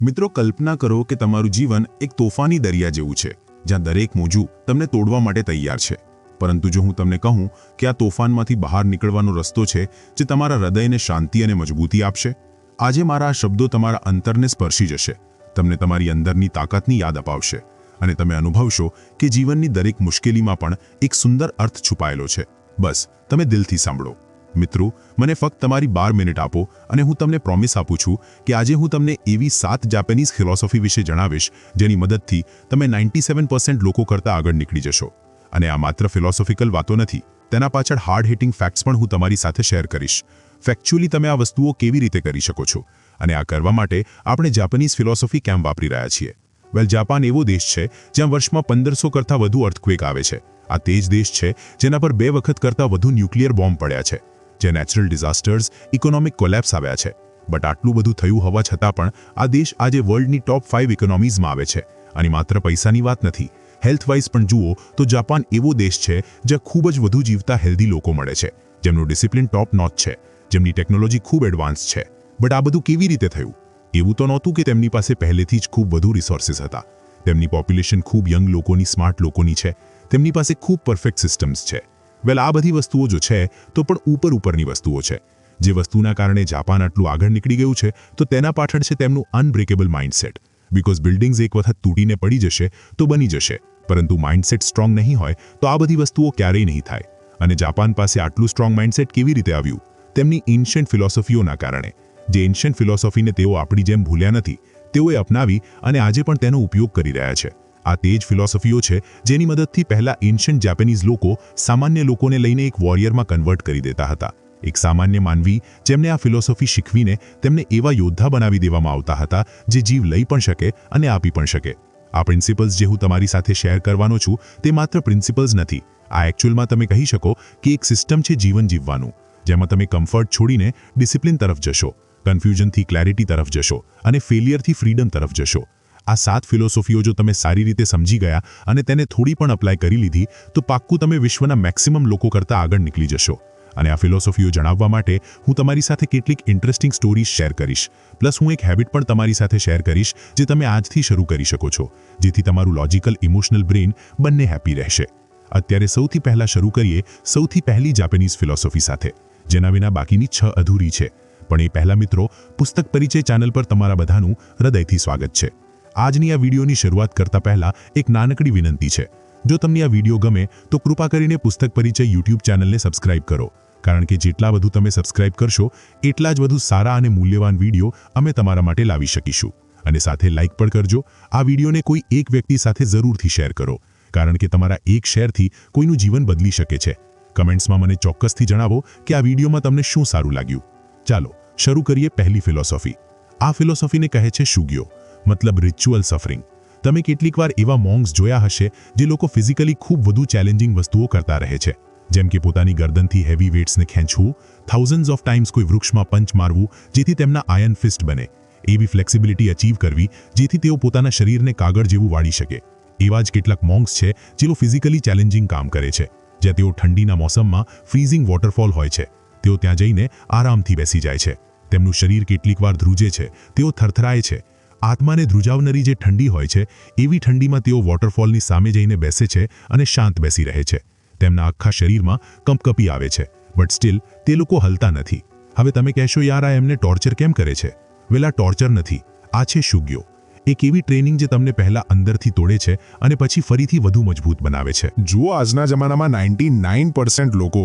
મિત્રો, કલ્પના કરો કે તમારું જીવન એક તોફાની દરિયા જેવું છે, જ્યાં દરેક મોજું તમને તોડવા માટે તૈયાર છે. પરંતુ જો હું તમને કહું કે આ તોફાનમાંથી બહાર નીકળવાનો રસ્તો છે જે તમારા હૃદયને શાંતિ અને મજબૂતી આપશે, આજે મારા આ શબ્દો તમારા અંતરને સ્પર્શી જશે, તમને તમારી અંદરની તાકાતની યાદ અપાવશે અને તમે અનુભવશો કે જીવનની દરેક મુશ્કેલીમાં પણ એક સુંદર અર્થ છુપાયેલો છે. બસ તમે દિલથી સાંભળો. મિત્રો, મને ફક્ત તમારી 12 મિનિટ આપો અને હું તમને પ્રોમિસ આપું છું કે આજે હું તમને એવી 7 જાપાનીઝ ફિલોસોફી વિશે જણાવીશ જેની મદદથી તમે 97% લોકો કરતાં આગળ નીકળી જશો. અને આ માત્ર ફિલોસોફિકલ વાતો નથી, તેના પાછળ હાર્ડ હિટિંગ ફેક્ટ્સ પણ હું તમારી સાથે શેર કરીશ. ફેક્ચ્યુઅલી તમે આ વસ્તુઓ કેવી રીતે કરી શકો છો અને આ કરવા માટે આપણે જાપાનીઝ ફિલોસોફી કેમ વાપરી રહ્યા છીએ? વેલ, જાપાન એવો દેશ છે જ્યાં વર્ષમાં 1500 કરતાં વધુ અર્થક્વેક આવે છે. આ તે જ દેશ છે જેના પર 2 વખત કરતાં વધુ ન્યુક્લિયર બોમ્બ પડ્યા છે, જે નેચરલ ડિઝાસ્ટર્સ, ઇકોનોમિક કોલેપ્સ આવ્યા છે. બટ આટલું બધું થયું હોવા છતાં પણ આ દેશ આજે વર્લ્ડની ટોપ 5 ઇકોનોમીઝમાં આવે છે. અને માત્ર પૈસાની વાત નથી, હેલ્થવાઇઝ પણ જુઓ તો જાપાન એવો દેશ છે જ્યાં ખૂબ જ વધુ જીવતા હેલ્ધી લોકો મળે છે, જેમનું ડિસિપ્લિન ટોપ નોચ છે, જેમની ટેકનોલોજી ખૂબ એડવાન્સ છે. બટ આ બધું કેવી રીતે થયું? એવું તો નહોતું કે તેમની પાસે પહેલેથી જ ખૂબ વધુ રિસોર્સિસ હતા. તેમની પોપ્યુલેશન ખૂબ યંગ લોકોની, સ્માર્ટ લોકોની છે. તેમની પાસે ખૂબ પરફેક્ટ સિસ્ટમ્સ છે. વેલ, આ બધી વસ્તુઓ જો છે તો પણ ઉપરની વસ્તુઓ છે. જે વસ્તુના કારણે જાપાન આટલું આગળ નીકળી ગયું છે તો તેના પાછળ છે તેમનું અનબ્રેકેબલ માઇન્ડસેટ. બીકોઝ બિલ્ડિંગ્સ એક વખત તૂટીને પડી જશે તો બની જશે, પરંતુ માઇન્ડસેટ સ્ટ્રોંગ નહીં હોય તો આ બધી વસ્તુઓ ક્યારેય નહીં થાય. અને જાપાન પાસે આટલું સ્ટ્રોંગ માઇન્ડસેટ કેવી રીતે આવ્યું? તેમની એન્શન્ટ ફિલોસોફીઓના કારણે. જે એન્શન્ટ ફિલોસોફીને તેઓ આપણી જેમ ભૂલ્યા નથી, તેઓએ અપનાવી અને આજે પણ તેનો ઉપયોગ કરી રહ્યા છે. આ તે જ ફિલોસોફીઓ છે જેની મદદથી પહેલા એન્શન્ટ જાપાનીઝ લોકો સામાન્ય લોકોને લઈને એક વોરિયરમાં કન્વર્ટ કરી દેતા હતા. એક સામાન્ય માનવી જેમને આ ફિલોસોફી શીખવીને તેમને એવા યોદ્ધા બનાવી દેવામાં આવતા હતા જે જીવ લઈ પણ શકે અને આપી પણ શકે. આ પ્રિન્સિપલ્સ જે હું તમારી સાથે શેર કરવાનો છું તે માત્ર પ્રિન્સિપલ્સ નથી. આ એકચ્યુઅલમાં તમે કહી શકો કે એક સિસ્ટમ છે જીવન જીવવાનું, જેમાં તમે કમ્ફર્ટ છોડીને ડિસિપ્લિન તરફ જશો, કન્ફ્યુઝનથી ક્લેરિટી તરફ જશો અને ફેલિયરથી ફ્રીડમ તરફ જશો. આ 7 ફિલોસોફીઓ જો તમે સારી રીતે સમજી ગયા અને તેને થોડી પણ અપ્લાય કરી લીધી તો પાક્કું તમે વિશ્વના મેક્સિમમ લોકો કરતાં આગળ નીકળી જશો. અને આ ફિલોસોફીઓ જણાવવા માટે હું તમારી સાથે કેટલીક ઇન્ટરેસ્ટિંગ સ્ટોરીઝ શેર કરીશ. પ્લસ હું એક હેબિટ પણ તમારી સાથે શેર કરીશ જે તમે આજથી શરૂ કરી શકો છો, જેથી તમારું લોજિકલ, ઇમોશનલ બ્રેઇન બંને હેપી રહેશે. અત્યારે સૌથી પહેલા શરૂ કરીએ સૌથી પહેલી જાપાનીઝ ફિલોસોફી સાથે, જેના વિના બાકીની 6 અધૂરી છે. પણ એ પહેલા મિત્રો, પુસ્તક પરિચય ચેનલ પર તમારા બધાનું હૃદયથી સ્વાગત છે. આજની આ વિડીયોની શરૂઆત કરતા પહેલા એક નાનકડી વિનંતી છે. જો તમને આ વિડીયો ગમે તો કૃપા કરીને પુસ્તક પરિચય યુટ્યુબ ચેનલને સબસ્ક્રાઇબ કરો, કારણ કે જેટલા વધુ તમે સબસ્ક્રાઇબ કરશો એટલા જ વધુ સારા અને મૂલ્યવાન વિડીયો અમે તમારા માટે લાવી શકીશું. અને સાથે લાઇક પણ કરજો. આ વિડીયોને કોઈ એક વ્યક્તિ સાથે જરૂરથી શેર કરો, કારણ કે તમારા એક શેરથી કોઈનું જીવન બદલી શકે છે. કમેન્ટ્સમાં મને ચોક્કસથી જણાવો કે આ વિડીયોમાં તમને શું સારું લાગ્યું. ચાલો શરૂ કરીએ પહેલી ફિલોસોફી. આ ફિલોસોફીને કહે છે શુગ્યો, મતલબ રિચ્યુઅલ સફરિંગ. તમે કેટલીકવાર એવા મોંગ્સ જોયા હશે જે લોકો ફિઝિકલી ખૂબ વધુ ચેલેન્જિંગ વસ્તુઓ કરતા રહે છે, જેમ કે પોતાની ગરદનથી હેવી વેઇટ્સને ખેંચવું, થાઉઝન્ડ્સ ઓફ ટાઈમ્સ કોઈ વૃક્ષમાં પંચ મારવું જેથી તેમના આયર્ન ફિસ્ટ બને, એવી ફ્લેક્સિબિલિટી અચીવ કરવી જેથી તેઓ પોતાના શરીરને કાગળ જેવું વાળી શકે. એવા જ કેટલાક મોંગ્સ છે જેઓ ફિઝિકલી ચેલેન્જિંગ કામ કરે છે, જ્યાં તેઓ ઠંડીના મોસમમાં ફ્રીઝિંગ વોટરફોલ હોય છે, તેઓ ત્યાં જઈને આરામથી બેસી જાય છે. તેમનું શરીર કેટલીકવાર ધ્રુજે છે, તેઓ થરથરાય છે. આત્માને ધ્રુજાવનારી જે ઠંડી હોય છે એવી ઠંડીમાં તેઓ વોટરફોલની સામે જઈને બેસે છે અને શાંત બેસી રહે છે. તેમના આખા શરીરમાં કંપકપી આવે છે, બટ સ્ટીલ તે લોકો હલતા નથી. હવે તમે કહેશો, યાર આ એમને ટોર્ચર કેમ કરે છે? વેલ, આ ટોર્ચર નથી, આ છે શુગ્યો. એક એવી ટ્રેનિંગ જે તમને પહેલા અંદરથી તોડે છે અને પછી ફરીથી વધુ મજબૂત બનાવે છે. જુઓ, આજના જમાનામાં 99% લોકો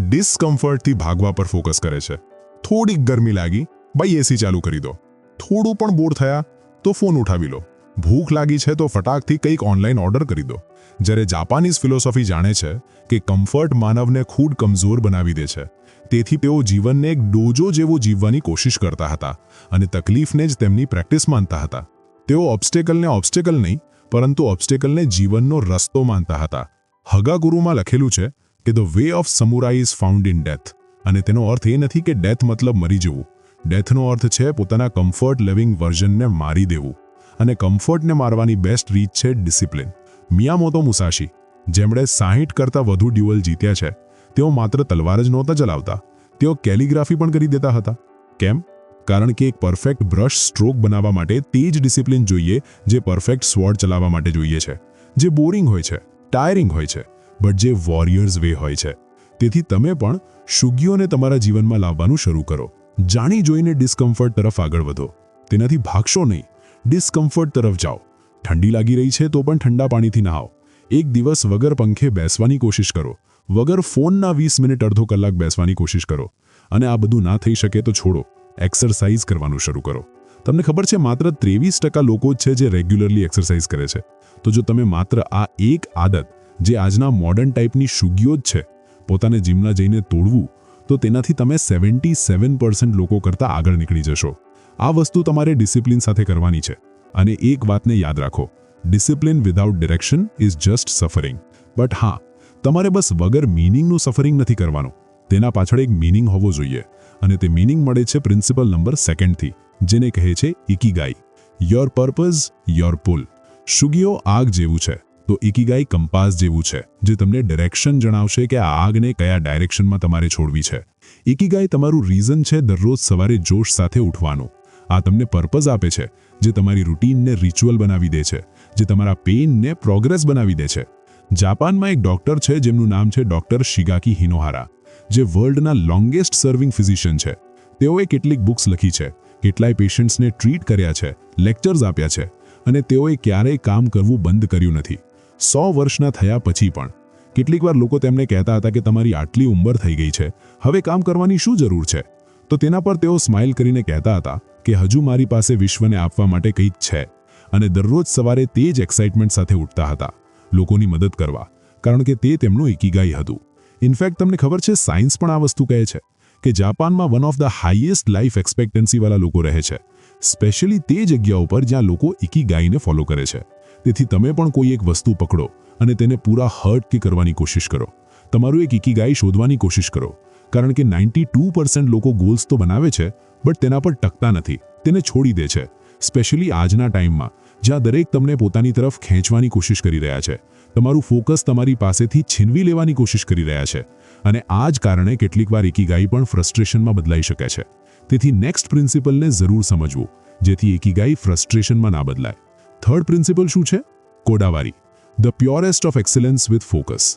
ડિસ્કમ્ફર્ટથી ભાગવા પર ફોકસ કરે છે. થોડીક ગરમી લાગી, ભાઈ એસી ચાલુ કરી દો. થોડું પણ બોર થયા તો ફોન ઉઠાવી લો. ભૂખ લાગી છે તો ફટાકથી કંઈક ઓનલાઈન ઓર્ડર કરી દો. જ્યારે જાપાનીઝ ફિલોસોફી જાણે છે કે કમ્ફર્ટ માનવને ખુદ કમજોર બનાવી દે છે, તેથી તેઓ જીવનને એક ડોજો જેવો જીવવાની કોશિશ કરતા હતા અને તકલીફને જ તેમની પ્રેક્ટિસ માનતા હતા. તેઓ ઓબ્સ્ટેકલને ઓબ્સ્ટેકલ નહીં, પરંતુ ઓબ્સ્ટેકલને જીવનનો રસ્તો માનતા હતા. હગાગુરુમાં લખેલું છે કે the way of samurai is found in death. અને તેનો અર્થ એ નથી કે ડેથ મતલબ મરી જવું. ડેથનો અર્થ છે પોતાના કમ્ફર્ટ લિવિંગ વર્ઝનને મારી દેવું. અને કમ્ફર્ટને મારવાની બેસ્ટ રીત છે ડિસિપ્લિન. મિયામોટો મુસાશી, જેમણે 60 કરતાં વધુ ડ્યુઅલ જીત્યા છે, તેઓ માત્ર તલવાર જ નહોતા ચલાવતા, તેઓ કેલિગ્રાફી પણ કરી દેતા હતા. કેમ? કારણ કે એક પરફેક્ટ બ્રશ સ્ટ્રોક બનાવવા માટે તે જ ડિસિપ્લિન જોઈએ જે પરફેક્ટ સ્વોર્ડ ચલાવવા માટે જોઈએ છે, જે બોરિંગ હોય છે, ટાયરિંગ હોય છે, બટ જે વોરિયર્સ વે હોય છે. તેથી તમે પણ શુગીઓને તમારા જીવનમાં લાવવાનું શરૂ કરો. જાણી જોઈને ડિસ્કમ્ફર્ટ તરફ આગળ વધો. તેનાથી ભાગશો નહીં, ડિસ્કમ્ફર્ટ તરફ જાઓ. ઠંડી લાગી રહી છે તો પણ ઠંડા પાણીથી નહાઓ. એક દિવસ વગર પંખે બેસવાની કોશિશ કરો. વગર ફોનના 20 મિનિટ અડધો કલાક બેસવાની કોશિશ કરો. અને આ બધું ના થઈ શકે તો છોડો, એક્સરસાઇઝ કરવાનું શરૂ કરો. તમને ખબર છે માત્ર 23% લોકો જ છે જે રેગ્યુલરલી એક્સરસાઇઝ કરે છે. તો જો તમે માત્ર આ એક આદત, જે આજના મોડર્ન ટાઈપની શુગીઓ જ છે, પોતાને જીમમાં જઈને તોડવું, તો તેનાથી તમે 77% લોકો કરતાં આગળ નીકળી જશો. આ વસ્તુ તમારે ડિસિપ્લિન સાથે કરવાની છે. અને એક વાતને યાદ રાખો, discipline without direction is just suffering. But હા, તમારે બસ વગર મીનિંગનું સફરિંગ નથી કરવાનું. તેના પાછળ એક મીનિંગ હોવો જોઈએ. અને તે મીનિંગ મળે છે પ્રિન્સિપલ નંબર 2 થી, જેને કહે છે ઇકીગાઈ. યોર પર્પઝ, યોર પુલ. શુગીઓ આગ જેવું છે, તો ઇકીગાઈ કંપાસ જેવું છે, જે તમને ડિરેક્શન જણાવશે કે આ આગને કયા ડાયરેક્શનમાં તમારે છોડવી છે. ઇકીગાઈ તમારું રીઝન છે દરરોજ સવારે જોશ સાથે ઉઠવાનું. આ તમને પર્પઝ આપે છે, જે તમારી રૂટીનને રિચ્યુઅલ બનાવી દે છે, જે તમારા પેઇનને પ્રોગ્રેસ બનાવી દે છે. જાપાનમાં એક ડોક્ટર છે જેમનું નામ છે ડોક્ટર શિગાકી હિનોહારા, જે વર્લ્ડના લોંગેસ્ટ સર્વિંગ ફિઝિશિયન છે. તેઓએ કેટલીક બુક્સ લખી છે, કેટલાય પેશન્ટ્સને ટ્રીટ કર્યા છે, લેક્ચર્સ આપ્યા છે, અને તેઓએ ક્યારેય કામ કરવું બંધ કર્યું નથી. 100 વર્ષના થયા પછી પણ કેટલીકવાર લોકો તેમને કહેતા હતા કે તમારી આટલી ઉંમર થઈ ગઈ છે, હવે કામ કરવાની શું જરૂર છે? તો તેના પર તેઓ સ્માઇલ કરીને કહેતા હતા કે હજુ મારી પાસે વિશ્વને આપવા માટે કંઈક છે. અને દરરોજ સવારે તે જ એક્સાઇટમેન્ટ સાથે ઉઠતા હતા, લોકોની મદદ કરવા, કારણ કે તે તેમનું ઇકીગાઈ હતું. ઇનફેક્ટ તમને ખબર છે, સાયન્સ પણ આ વસ્તુ કહે છે કે જાપાનમાં one of the highest life એક્સપેક્ટન્સીવાળા લોકો રહે છે, સ્પેશિયલી તે જગ્યાઓ પર જ્યાં લોકો ઇકીગાઈને ફોલો કરે છે. તેથી તમે પણ કોઈ એક વસ્તુ પકડો અને તેને પૂરા હર્ટથી કરવાની કોશિશ કરો. તમારું એક ઇકીગાઈ શોધવાની કોશિશ કરો, કારણ કે 92% લોકો ગોલ્સ તો બનાવે છે, બટ તેના પર ટકતા નથી, તેને છોડી દે છે. સ્પેશિયલી આજના ટાઈમમાં, જ્યાં દરેક તમને પોતાની તરફ ખેંચવાની કોશિશ કરી રહ્યા છે, તમારું ફોકસ તમારી પાસેથી છીનવી લેવાની કોશિશ કરી રહ્યા છે. અને આ જ કારણે કેટલીકવાર ઇકીગાઈ પણ ફ્રસ્ટ્રેશનમાં બદલાઈ શકે છે. તેથી નેક્સ્ટ પ્રિન્સિપલને જરૂર સમજવું, જેથી ઇકીગાઈ ફ્રસ્ટ્રેશનમાં ના બદલાય. થર્ડ પ્રિન્સિપલ શું છે? Kodawari, the purest of excellence with focus.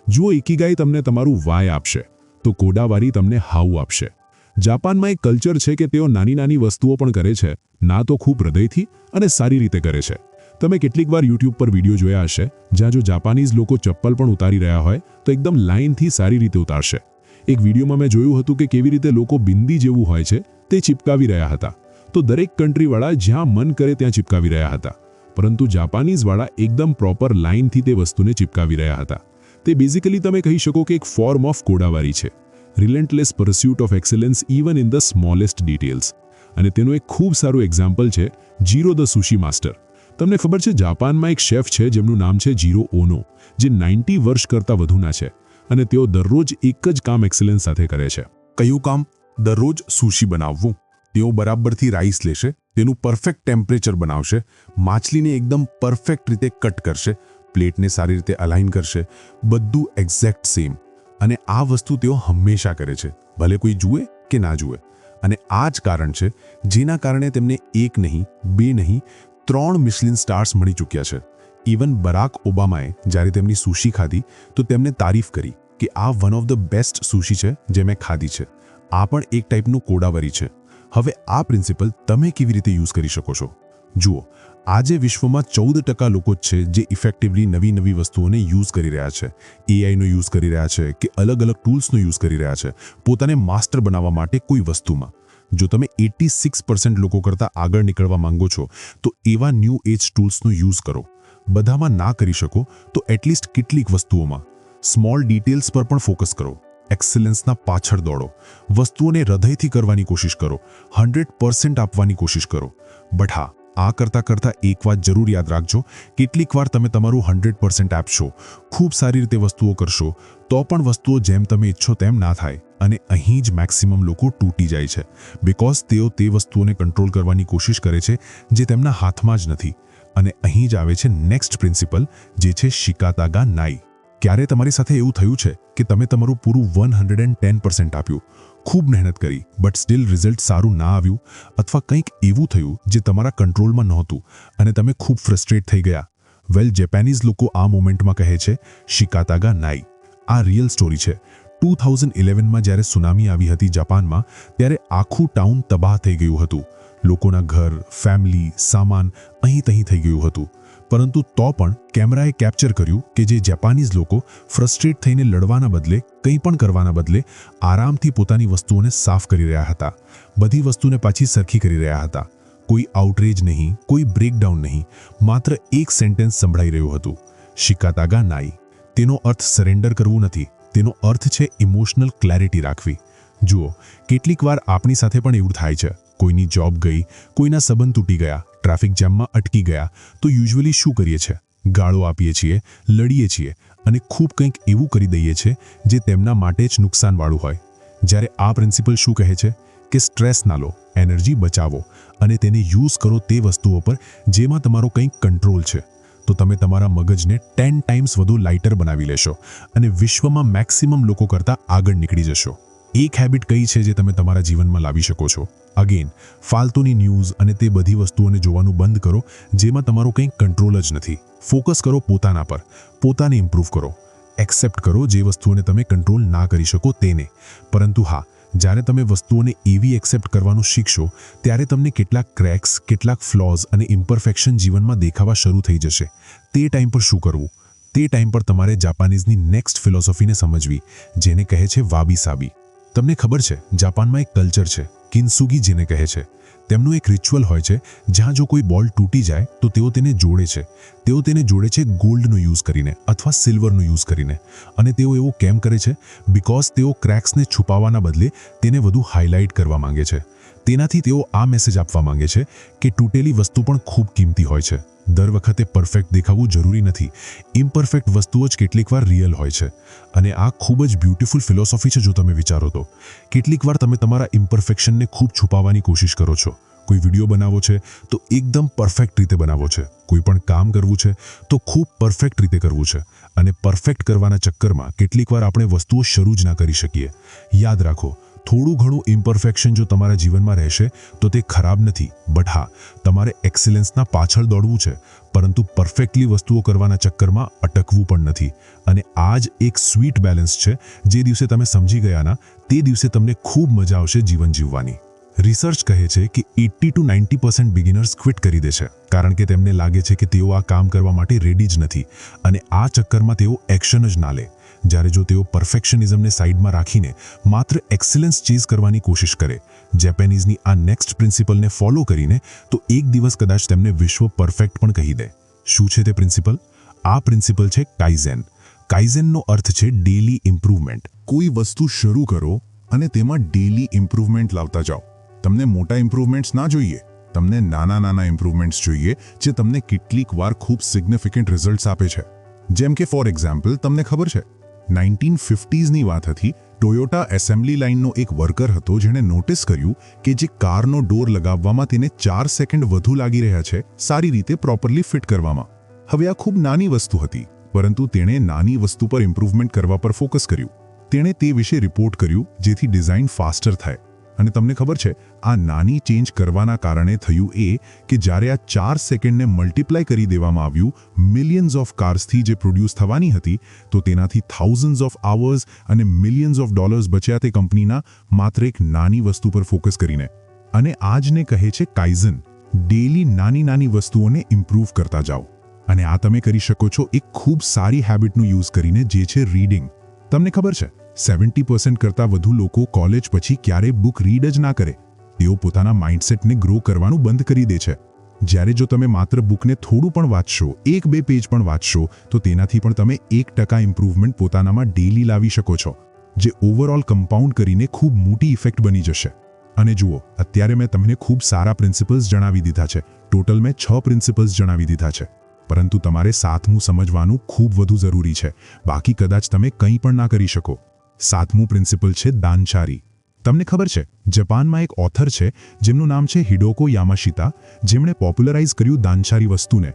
જો ઇકીગાઈ તમને તમારું વાય આપશે, તો કોડાવારી તમને હાઉ આપશે. જાપાનમાં એક કલ્ચર છે કે તેઓ નાની નાની વસ્તુઓ પણ કરે છે, ના તો ખૂબ હૃદયથી અને સારી રીતે કરે છે. તમે કેટલીકવાર યુટ્યુબ પર વિડીયો જોયા હશે, જ્યાં જો જાપાનીઝ લોકો ચપ્પલ પણ ઉતારી રહ્યા હોય તો એકદમ લાઇનથી સારી રીતે ઉતારશે. એક વિડીયોમાં મેં જોયું હતું કે કેવી રીતે લોકો બિંદી જેવું હોય છે તે ચિપકાવી રહ્યા હતા. તો દરેક કન્ટ્રીવાળા જ્યાં મન કરે ત્યાં ચિપકાવી રહ્યા હતા, પરંતુ જાપાનીઝવાળા એકદમ પ્રોપર લાઇનથી તે વસ્તુને ચિપકાવી રહ્યા હતા. તે બેઝિકલી તમે કહી શકો કે એક ફોર્મ ઓફ કોડાવારી છે. Relentless pursuit of excellence even in the smallest details. અને તેનું એક ખૂબ સારું એક્ઝામ્પલ છે જીરો ધ સુશી માસ્ટર. તમને ખબર છે, જાપાનમાં એક શેફ છે જેમનું નામ છે જીરો ઓનો, જે 90 વર્ષ કરતાં વધુના છે, અને તેઓ દરરોજ એક જ કામ એક્સેલન્સ સાથે કરે છે. કયું કામ? દરરોજ સુશી બનાવવું. તેઓ બરાબરથી રાઈસ લેશે, તેનું પરફેક્ટ ટેમ્પરેચર બનાવશે, માછલીને એકદમ પરફેક્ટ રીતે કટ કરશે, પ્લેટને સારી રીતે અલાઇન કરશે, બધું એક્ઝેક્ટ સેમ. અને આ વસ્તુ તેઓ હંમેશા કરે છે, ભલે કોઈ જુએ કે ના જુએ. અને આ જ કારણ છે જેના કારણે તેમને 1 નહીં, 2 નહીં, 3 મિશલિન સ્ટાર્સ મળી ચૂક્યા છે. ઇવન બરાક ઓબામાએ જ્યારે તેમની સુશી ખાધી તો તેમને તારીફ કરી કે આ વન ઓફ ધ બેસ્ટ સુશી છે જે મેં ખાધી છે. આ પણ એક ટાઈપનું કોડાવારી છે. હવે આ પ્રિન્સિપલ તમે કેવી રીતે યુઝ કરી શકો છો? જુઓ, આજે વિશ્વમાં 14% લોકો જ છે જે ઇફેક્ટિવલી નવી વસ્તુઓને યુઝ કરી રહ્યા છે. એઆઈનો યુઝ કરી રહ્યા છે કે અલગ અલગ ટૂલ્સનો યુઝ કરી રહ્યા છે પોતાને માસ્ટર બનાવવા માટે કોઈ વસ્તુમાં. જો તમે 86% લોકો કરતાં આગળ નીકળવા માંગો છો તો એવા ન્યૂ એજ ટૂલ્સનો યુઝ કરો. બધામાં ના કરી શકો તો એટલીસ્ટ કેટલીક વસ્તુઓમાં. સ્મોલ ડિટેલ્સ પર પણ ફોકસ કરો. એક્સેલન્સના પાછળ દોડો. વસ્તુઓને હૃદયથી કરવાની કોશિશ કરો. 100% આપવાની કોશિશ કરો. બટ હા, આ કરતાં એક વાત જરૂર યાદ રાખજો, કેટલીક વાર તમે તમારું 100% આપશો, ખૂબ સારી રીતે વસ્તુઓ કરશો, તો પણ વસ્તુઓ જેમ તમે ઈચ્છો તેમ ના થાય. અને અહીં જ મેક્સિમમ લોકો તૂટી જાય છે, બિકોઝ તેઓ તે વસ્તુઓને કંટ્રોલ કરવાની કોશિશ કરે છે જે તેમના હાથમાં જ નથી. અને અહીં જ આવે છે નેક્સ્ટ પ્રિન્સિપલ, જે છે શિકાતાગા નાઈ. ક્યારે તમારી સાથે એવું થયું છે કે તમે તમારું પૂરું 110% આપ્યું, ખૂબ મહેનત કરી બટ સ્ટીલ રિઝલ્ટ સારું ના આવ્યું, અથવા કંઈક એવું થયું જે તમારા કંટ્રોલમાં નહોતું અને તમે ખૂબ ફ્રસ્ટ્રેટ થઈ ગયા. વેલ, જેપેનીઝ લોકો આ મોમેન્ટમાં કહે છે શિકાતાગા નાઈ. આ રિયલ સ્ટોરી છે. 2011માં જ્યારે સુનામી આવી હતી જાપાનમાં, ત્યારે આખું ટાઉન તબાહ થઈ ગયું હતું. લોકોના ઘર, ફેમિલી, સામાન અહીં તહીં થઈ ગયું હતું. પરંતુ તો પણ કેમેરાએ કેપ્ચર કર્યું કે જે જાપાનીઝ લોકો ફ્રસ્ટ્રેટ થઈને લડવાના બદલે, કંઈ પણ કરવાના બદલે આરામથી પોતાની વસ્તુઓને સાફ કરી રહ્યા હતા. બધી વસ્તુને પાછી સરખી કરી રહ્યા હતા. કોઈ આઉટરેજ નહીં, કોઈ બ્રેકડાઉન નહીં, માત્ર એક સેન્ટેન્સ સંભળાઈ રહ્યું હતું, શિકાતાગા નાઈ. તેનો અર્થ સરેન્ડર કરવું નથી, તેનો અર્થ છે ઇમોશનલ ક્લેરિટી રાખવી. જુઓ, કેટલીક વાર આપણી સાથે પણ એવું થાય છે. કોઈની જોબ ગઈ, કોઈના સંબંધ તૂટી ગયા, ટ્રાફિક જામમાં અટકી ગયા, તો યુઝ્યુઅલી શું કરીએ છીએ? ગાળો આપીએ છીએ, લડીએ છીએ અને ખૂબ કંઈક એવું કરી દઈએ છીએ જે તેમના માટે જ નુકસાનવાળું હોય. જ્યારે આ પ્રિન્સિપલ શું કહે છે કે સ્ટ્રેસ ના લો, એનર્જી બચાવો અને તેને યુઝ કરો તે વસ્તુઓ પર જેમાં તમારો કંઈક કંટ્રોલ છે, તો તમે તમારા મગજને 10 ટાઈમ્સ વધુ લાઇટર બનાવી લેશો અને વિશ્વમાં મેક્સિમમ લોકો કરતાં આગળ નીકળી જશો. એક હેબિટ કઈ છે જે તમે તમારા જીવનમાં લાવી શકો છો? અગેન, ફાલતુની ન્યૂઝ અને તે બધી વસ્તુઓને જોવાનું બંધ કરો જેમાં તમારો કંઈક કંટ્રોલ જ નથી. ફોકસ કરો પોતાના પર, પોતાને ઇમ્પ્રૂવ કરો. એક્સેપ્ટ કરો જે વસ્તુઓને તમે કંટ્રોલ ના કરી શકો તેને. પરંતુ હા, જ્યારે તમે વસ્તુઓને એવી એક્સેપ્ટ કરવાનું શીખશો, ત્યારે તમને કેટલાક ક્રેક્સ, કેટલાક ફ્લોઝ અને ઇમ્પરફેક્શન જીવનમાં દેખાવા શરૂ થઈ જશે. તે ટાઈમ પર શું કરવું? તે ટાઈમ પર તમારે જાપાનીઝની નેક્સ્ટ ફિલોસોફીને સમજવી, જેને કહે છે વાબી સાબી. તમને ખબર છે, જાપાનમાં એક કલ્ચર છે, કિન્સુગી જેને કહે છે. તેમનું એક રિચ્યુઅલ હોય છે, જ્યાં જો કોઈ બોલ તૂટી જાય તો તેઓ તેને જોડે છે. તેઓ તેને જોડે છે ગોલ્ડનો યુઝ કરીને અથવા સિલ્વરનો યુઝ કરીને. અને તેઓ એવું કેમ કરે છે? બિકોઝ તેઓ ક્રેક્સને છુપાવવાના બદલે તેને વધુ હાઇલાઇટ કરવા માંગે છે. તેનાથી તેઓ આ મેસેજ આપવા માંગે છે કે તૂટેલી વસ્તુ પણ ખૂબ કિંમતી હોય છે. દર વખતે પરફેક્ટ દેખાવું જરૂરી નથી. ઇમ્પરફેક્ટ વસ્તુઓ જ કેટલીકવાર રિયલ હોય છે. અને આ ખૂબ જ બ્યુટીફુલ ફિલોસોફી છે જો તમે વિચારો તો. કેટલીકવાર તમે તમારા ઇમ્પરફેક્શનને ખૂબ છુપાવવાની કોશિશ કરો છો. કોઈ વિડીયો બનાવો છે તો એકદમ પરફેક્ટ રીતે બનાવો છે. કોઈ પણ કામ કરવું છે તો ખૂબ પરફેક્ટ રીતે કરવું છે. અને પરફેક્ટ કરવાના ચક્કરમાં કેટલીકવાર આપણે વસ્તુઓ શરૂ જ ના કરી શકીએ. યાદ રાખો, થોડું ઘણું ઇમ્પરફેક્શન જો તમારા જીવનમાં રહેશે તો તે ખરાબ નથી, બટ હા, તમારે એક્સેલન્સના પાછળ દોડવું છે, પરંતુ પરફેક્ટલી વસ્તુઓ કરવાના ચક્કરમાં અટકવું પણ નથી. અને આ જ એક સ્વીટ બેલેન્સ છે. જે દિવસે તમે સમજી ગયાના, તે દિવસે તમને ખૂબ મજા આવશે જીવન જીવવાની. રિસર્ચ કહે છે કે 80 to 90% બિગિનર્સ ક્વિટ કરી દે છે, કારણ કે તેમને લાગે છે કે તેઓ આ કામ કરવા માટે રેડી જ નથી અને આ ચક્કરમાં તેઓ એક્શન જ ના લે. જ્યારે જો તેઓ પરફેક્શનિઝમને સાઈડમાં રાખીને માત્ર એક્સેલન્સ ચેઝ કરવાની કોશિશ કરે, જેપેનીઝની આ નેક્સ્ટ પ્રિન્સિપલને ફોલો કરીને, તો એક દિવસ કદાચ તેમને વિશ્વ પરફેક્ટ પણ કહી દે. શું છે તે પ્રિન્સિપલ? આ પ્રિન્સિપલ છે કાઇઝેન. કાઇઝેનનો અર્થ છે ડેલી ઇમ્પ્રુવમેન્ટ. કોઈ વસ્તુ શરૂ કરો અને તેમાં ડેલી ઇમ્પ્રુવમેન્ટ લાવતા જાઓ. તમને મોટા ઇમ્પ્રુવમેન્ટ્સ ના જોઈએ, તમને નાના નાના ઇમ્પ્રુવમેન્ટ્સ જોઈએ જે તમને કેટલીક વાર ખૂબ સિગ્નિફિકન્ટ રિઝલ્ટ્સ આપે છે. જેમ કે ફોર એક્ઝામ્પલ, તમને ખબર છે 1950sની વાત હતી. ટોયોટા એસેમ્બલી લાઇનનો એક વર્કર હતો જેણે નોટિસ કર્યું કે જે કારનો ડોર લગાવવામાં તેને 4 સેકન્ડ વધુ લાગી રહ્યા છે સારી રીતે પ્રોપરલી ફિટ કરવામાં. હવે આ ખૂબ નાની વસ્તુ હતી, પરંતુ તેણે નાની વસ્તુ પર ઇમ્પ્રુવમેન્ટ કરવા પર ફોકસ કર્યું. તેણે તે વિશે રિપોર્ટ કર્યું જેથી ડિઝાઇન ફાસ્ટર થાય. અને તમને ખબર છે, આ નાની ચેન્જ કરવાના કારણે થયું એ કે જ્યારે આ 4 સેકન્ડને મલ્ટીપ્લાય કરી દેવામાં આવ્યું મિલિયન્સ ઓફ કાર્સથી જે પ્રોડ્યુસ થવાની હતી, તો તેનાથી થાઉઝન્ડ્સ ઓફ આવર્સ અને મિલિયન્સ ઓફ ડોલર્સ બચ્યા તે કંપનીના માત્ર એક નાની વસ્તુ પર ફોકસ કરીને. અને આજને કહે છે કાઇઝન. ડેલી નાની નાની વસ્તુઓને ઇમ્પ્રૂવ કરતા જાઓ. અને આ તમે કરી શકો છો એક ખૂબ સારી હેબિટનું યુઝ કરીને, જે છે રીડિંગ. તમને ખબર છે, 70% કરતાં વધુ લોકો કોલેજ પછી ક્યારેય બુક રીડ જ ના કરે. તેઓ પોતાના માઇન્ડસેટને ગ્રો કરવાનું બંધ કરી દે છે. જ્યારે જો તમે માત્ર બુકને થોડું પણ વાંચશો, 1-2 પેજ પણ વાંચશો, તો તેનાથી પણ તમે 1% ઇમ્પ્રુવમેન્ટ પોતાનામાં ડેલી લાવી શકો છો, જે ઓવરઓલ કમ્પાઉન્ડ કરીને ખૂબ મોટી ઇફેક્ટ બની જશે. અને જુઓ, અત્યારે મેં તમને ખૂબ સારા પ્રિન્સિપલ્સ જણાવી દીધા છે. ટોટલ મેં 6 પ્રિન્સિપલ્સ જણાવી દીધા છે. પરંતુ તમારે 7મું સમજવાનું ખૂબ વધુ જરૂરી છે. બાકી કદાચ તમે કંઈ પણ ના કરી શકો. 7મું પ્રિન્સિપલ છે દાનચારી. તમને ખબર છે, જાપાનમાં એક ઓથર છે જેમનું નામ છે હિડોકો યામાશિતા, જેમણે પોપ્યુલરાઇઝ કર્યું દાનચારી વસ્તુને.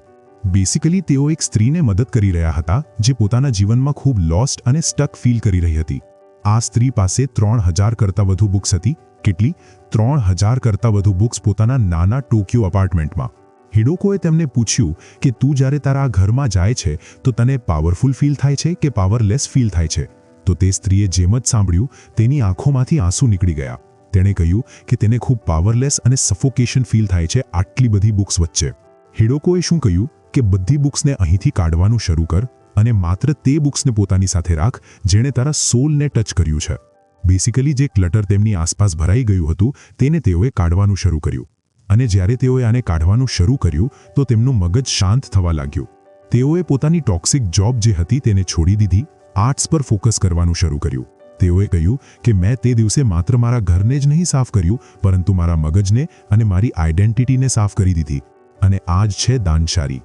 બેસિકલી તેઓ એક સ્ત્રીને મદદ કરી રહ્યા હતા જે પોતાના જીવનમાં ખૂબ લોસ્ટ અને સ્ટક ફીલ કરી રહી હતી. આ સ્ત્રી પાસે 3000 કરતાં વધુ બુક્સ હતી. કેટલી? 3000 કરતાં વધુ બુક્સ પોતાના નાના ટોક્યો અપાર્ટમેન્ટમાં. હિડોકોએ તેમને પૂછ્યું કે તું જ્યારે તારા ઘરમાં જાય છે તો તને પાવરફુલ ફીલ થાય છે કે પાવરલેસ ફીલ થાય છે? તો તે સ્ત્રીએ જેમ જ સાંભળ્યું તેની આંખોમાંથી આંસુ નીકળી ગયા. તેણે કહ્યું કે તેને ખૂબ પાવરલેસ અને સફોકેશન ફીલ થાય છે આટલી બધી બુક્સ વચ્ચે. હિડોકોએ શું કહ્યું કે બધી બુક્સને અહીંથી કાઢવાનું શરૂ કર અને માત્ર તે બુક્સને પોતાની સાથે રાખ જેણે તારા સોલને ટચ કર્યું છે. બેસિકલી જે ક્લટર તેમની આસપાસ ભરાઈ ગયું હતું તેને તેઓએ કાઢવાનું શરૂ કર્યું. અને જ્યારે તેઓએ આને કાઢવાનું શરૂ કર્યું તો તેમનું મગજ શાંત થવા લાગ્યું. તેઓએ પોતાની ટોક્સિક જોબ જે હતી તેને છોડી દીધી, આર્ટ્સ પર ફોકસ કરવાનું શરૂ કર્યું. તેઓએ કહ્યું કે મેં તે દિવસે માત્ર મારા ઘરને જ નહીં સાફ કર્યું પરંતુ મારા મગજને અને મારી આઈડેન્ટિટીને સાફ કરી દીધી. અને આ જ છે danshari.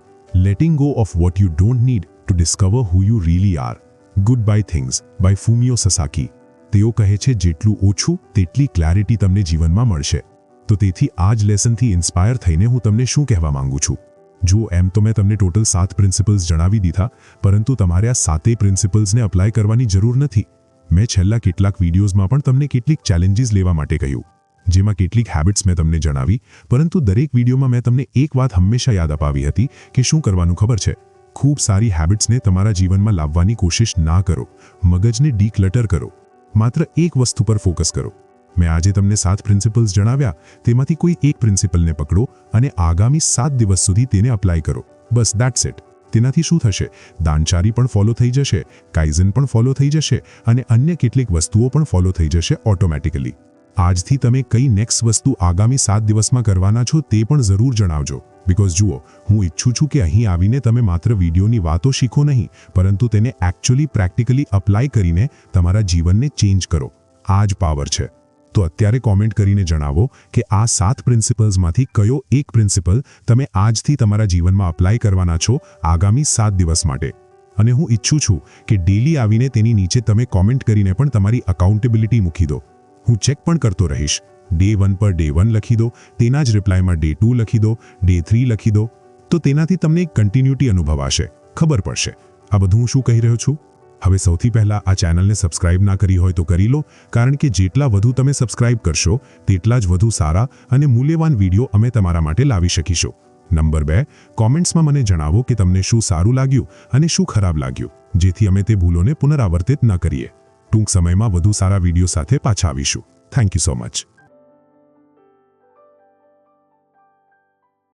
Letting go of what you don't need to discover who you really are. Goodbye things by Fumio Sasaki. તેઓ કહે છે જેટલું ઓછું તેટલી ક્લેરિટી તમને જીવનમાં મળશે. તો તેથી આ જ લેસનથી ઇન્સ્પાયર થઈને હું તમને શું કહેવા માંગુ છું. જો એમ તો મેં તમને ટોટલ 7 પ્રિન્સિપલ્સ જણાવી દીધા, પરંતુ તમારે આ 7 પ્રિન્સિપલ્સને અપ્લાય કરવાની જરૂર નથી. મેં છેલ્લા કેટલાક વિડીયોઝમાં પણ તમને કેટલીક ચેલેન્જીસ લેવા માટે કહ્યું, જેમાં કેટલીક હેબિટ્સ મેં તમને જણાવી, પરંતુ દરેક વિડીયોમાં મેં તમને એક વાત હંમેશા યાદ અપાવી હતી કે શું કરવાનું ખબર છે. ખૂબ સારી હેબિટ્સને તમારા જીવનમાં લાવવાની કોશિશ ના કરો. મગજને ડીક્લટર કરો. માત્ર એક વસ્તુ પર ફોકસ કરો. મેં આજે તમને 7 પ્રિન્સિપલ્સ જણાવ્યા, તેમાંથી કોઈ એક પ્રિન્સિપલને પકડો અને આગામી 7 દિવસ સુધી તેને અપ્લાય કરો. બસ ધેટ્સ ઇટ. તેનાથી શું થશે? દાનચારી પણ ફોલો થઈ જશે, કાઇઝન પણ ફોલો થઈ જશે અને અન્ય કેટલીક વસ્તુઓ પણ ફોલો થઈ જશે ઓટોમેટિકલી. આજથી તમે કઈ નેક્સ્ટ વસ્તુ આગામી 7 દિવસમાં કરવાના છો તે પણ જરૂર જણાવજો. બિકોઝ જુઓ, હું ઈચ્છું છું કે અહીં આવીને તમે માત્ર વિડીયોની વાતો શીખો નહીં, પરંતુ તેને એકચ્યુઅલી પ્રેક્ટિકલી અપ્લાય કરીને તમારા જીવનને ચેન્જ કરો. આ જ પાવર છે. તો અત્યારે કોમેન્ટ કરીને જણાવો કે આ 7 પ્રિન્સિપલ્સમાંથી કયો એક પ્રિન્સિપલ તમે આજથી તમારા જીવનમાં અપ્લાય કરવાના છો આગામી 7 દિવસ માટે. અને હું ઈચ્છું છું કે ડેલી આવીને તેની નીચે તમે કોમેન્ટ કરીને પણ તમારી અકાઉન્ટેબિલિટી મૂકી દો. હું ચેક પણ કરતો રહીશ. ડે 1 પર ડે 1 લખી દો, તેના જ રિપ્લાયમાં ડે 2 લખી દો, ડે 3 લખી દો. તો તેનાથી તમને એક કન્ટિન્યુટી અનુભવાશે, ખબર પડશે આ બધું હું શું કહી રહ્યો છું. હવે સૌથી પહેલાં આ ચેનલને સબસ્ક્રાઇબ ના કરી હોય તો કરી લો, કારણ કે જેટલા વધુ તમે સબસ્ક્રાઇબ કરશો તેટલા જ વધુ સારા અને મૂલ્યવાન વિડીયો અમે તમારા માટે લાવી શકીશું. નંબર 2, કોમેન્ટ્સમાં મને જણાવો કે તમને શું સારું લાગ્યું અને શું ખરાબ લાગ્યું, જેથી અમે તે ભૂલોને પુનરાવર્તિત ન કરીએ. ટૂંક સમયમાં વધુ સારા વિડીયો સાથે પાછા આવીશું. Thank you so much.